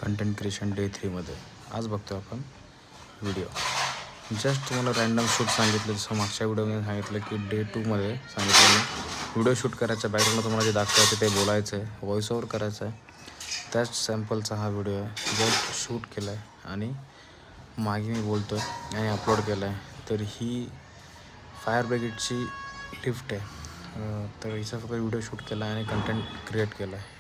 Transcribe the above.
Content creation day 3मध्ये. आज बघतो आपण व्हिडिओ. जस्ट तुम्हाला रॅन्डम शूट सांगितलं, जसं मागच्या व्हिडिओमध्ये सांगितलं की डे 2मध्ये सांगितलं मी व्हिडिओ शूट करायचा. बॅकग्राऊंडला तुम्हाला जे दाखवायचं ते बोलायचं आहे, व्हॉइस ओव्हर करायचं आहे. त्याच सॅम्पलचा हा व्हिडिओ आहे. जस्ट शूट केला आहे आणि मागे मी बोलतो आहे आणि अपलोड केला आहे. तर ही फायर ब्रिगेडची लिफ्ट आहे. तर हिचा फक्त व्हिडिओ शूट केला आहे आणि कंटेंट क्रिएट केला आहे.